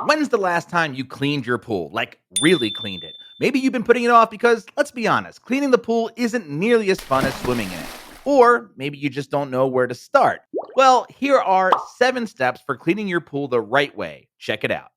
When's the last time you cleaned your pool? Like, really cleaned it? Maybe you've been putting it off because, let's be honest, cleaning the pool isn't nearly as fun as swimming in it. Or maybe you just don't know where to start. Well, here are 7 steps for cleaning your pool the right way. Check it out.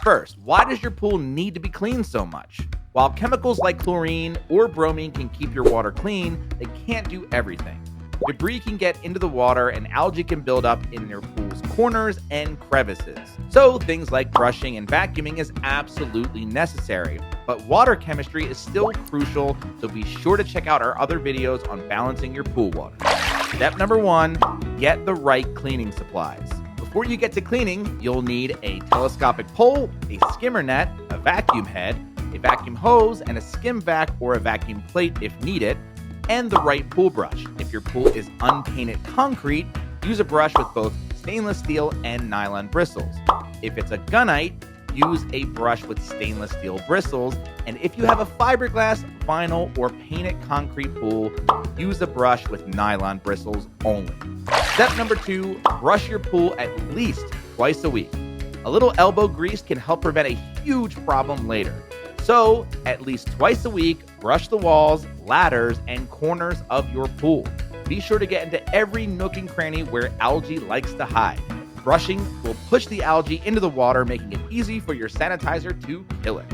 First, why does your pool need to be cleaned so much? While chemicals like chlorine or bromine can keep your water clean, they can't do everything. Debris can get into the water and algae can build up in your pool's corners and crevices. So things like brushing and vacuuming is absolutely necessary. But water chemistry is still crucial, so be sure to check out our other videos on balancing your pool water. Step number 1, get the right cleaning supplies. Before you get to cleaning, you'll need a telescopic pole, a skimmer net, a vacuum head, a vacuum hose, and a skim vac or a vacuum plate if needed, and the right pool brush. If your pool is unpainted concrete, use a brush with both stainless steel and nylon bristles. If it's a gunite, use a brush with stainless steel bristles. And if you have a fiberglass, vinyl, or painted concrete pool, use a brush with nylon bristles only. Step number 2, brush your pool at least twice a week. A little elbow grease can help prevent a huge problem later. So, at least twice a week, brush the walls, ladders, and corners of your pool. Be sure to get into every nook and cranny where algae likes to hide. Brushing will push the algae into the water, making it easy for your sanitizer to kill it.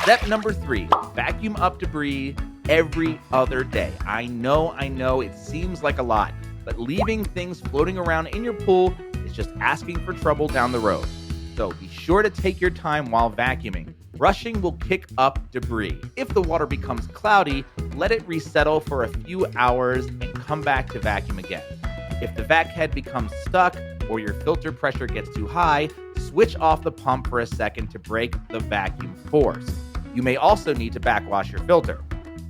Step number 3, vacuum up debris every other day. I know, it seems like a lot, but leaving things floating around in your pool is just asking for trouble down the road. So be sure to take your time while vacuuming. Brushing will kick up debris. If the water becomes cloudy, let it resettle for a few hours and come back to vacuum again. If the vac head becomes stuck or your filter pressure gets too high, switch off the pump for a second to break the vacuum force. You may also need to backwash your filter.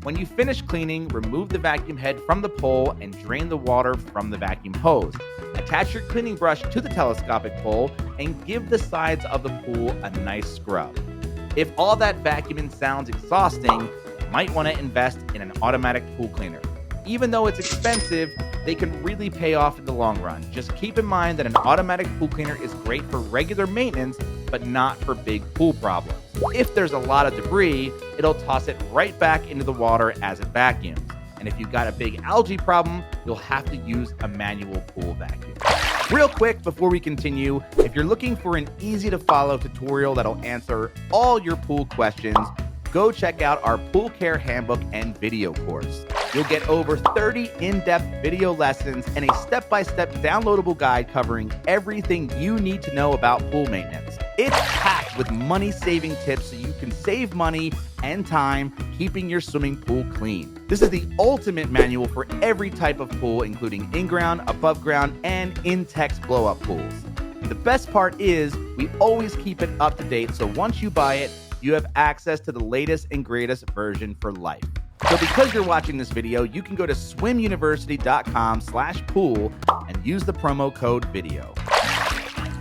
When you finish cleaning, remove the vacuum head from the pole and drain the water from the vacuum hose. Attach your cleaning brush to the telescopic pole and give the sides of the pool a nice scrub. If all that vacuuming sounds exhausting, you might want to invest in an automatic pool cleaner. Even though it's expensive, they can really pay off in the long run. Just keep in mind that an automatic pool cleaner is great for regular maintenance, but not for big pool problems. If there's a lot of debris, it'll toss it right back into the water as it vacuums. And if you've got a big algae problem, you'll have to use a manual pool vacuum. Real quick before we continue, if you're looking for an easy to follow tutorial that'll answer all your pool questions, go check out our Pool Care Handbook and video course. You'll get over 30 in-depth video lessons and a step-by-step downloadable guide covering everything you need to know about pool maintenance. It's packed with money-saving tips so you can save money and time keeping your swimming pool clean. This is the ultimate manual for every type of pool, including in-ground, above ground, and in-text blow-up pools. The best part is we always keep it up to date, so once you buy it, you have access to the latest and greatest version for life. So because you're watching this video, you can go to swimuniversity.com/pool and use the promo code VIDEO.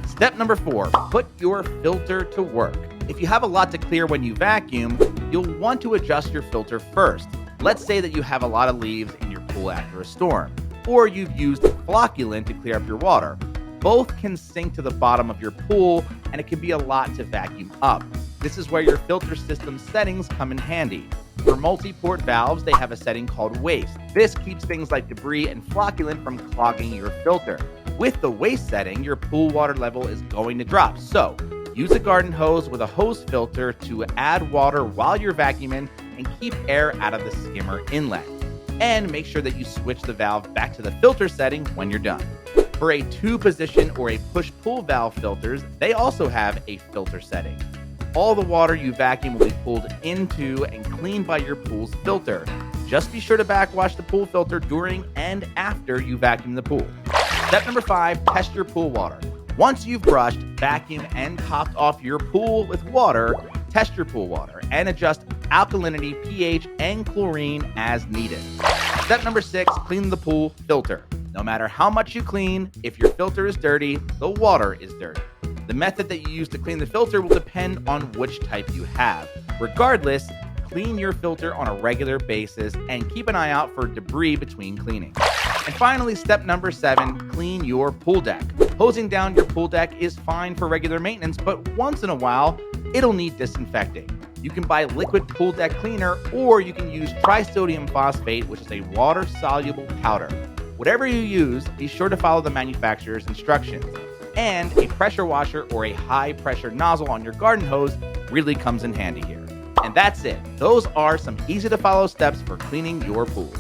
Step number 4, put your filter to work. If you have a lot to clear when you vacuum, you'll want to adjust your filter first. Let's say that you have a lot of leaves in your pool after a storm, or you've used flocculant to clear up your water. Both can sink to the bottom of your pool, and it can be a lot to vacuum up. This is where your filter system settings come in handy. For multi-port valves, they have a setting called waste. This keeps things like debris and flocculant from clogging your filter. With the waste setting, your pool water level is going to drop. So, use a garden hose with a hose filter to add water while you're vacuuming and keep air out of the skimmer inlet. And make sure that you switch the valve back to the filter setting when you're done. For a 2-position or a push-pull valve filters, they also have a filter setting. All the water you vacuum will be pulled into and cleaned by your pool's filter. Just be sure to backwash the pool filter during and after you vacuum the pool. Step number 5, test your pool water. Once you've brushed, vacuumed, and topped off your pool with water, test your pool water and adjust alkalinity, pH, and chlorine as needed. Step number 6, clean the pool filter. No matter how much you clean, if your filter is dirty, the water is dirty. The method that you use to clean the filter will depend on which type you have. Regardless, clean your filter on a regular basis and keep an eye out for debris between cleaning. And finally, step number 7, clean your pool deck. Hosing down your pool deck is fine for regular maintenance, but once in a while, it'll need disinfecting. You can buy liquid pool deck cleaner, or you can use trisodium phosphate, which is a water-soluble powder. Whatever you use, be sure to follow the manufacturer's instructions. And a pressure washer or a high-pressure nozzle on your garden hose really comes in handy here. And that's it. Those are some easy-to-follow steps for cleaning your pool.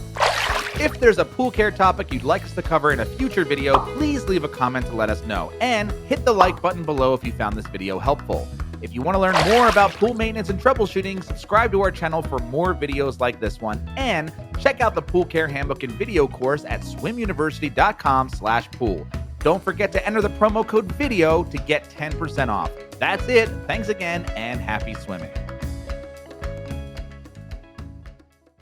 If there's a pool care topic you'd like us to cover in a future video, please leave a comment to let us know. And hit the like button below if you found this video helpful. If you want to learn more about pool maintenance and troubleshooting, subscribe to our channel for more videos like this one. And check out the Pool Care Handbook and video course at swimuniversity.com/pool. Don't forget to enter the promo code VIDEO to get 10% off. That's it. Thanks again, and happy swimming.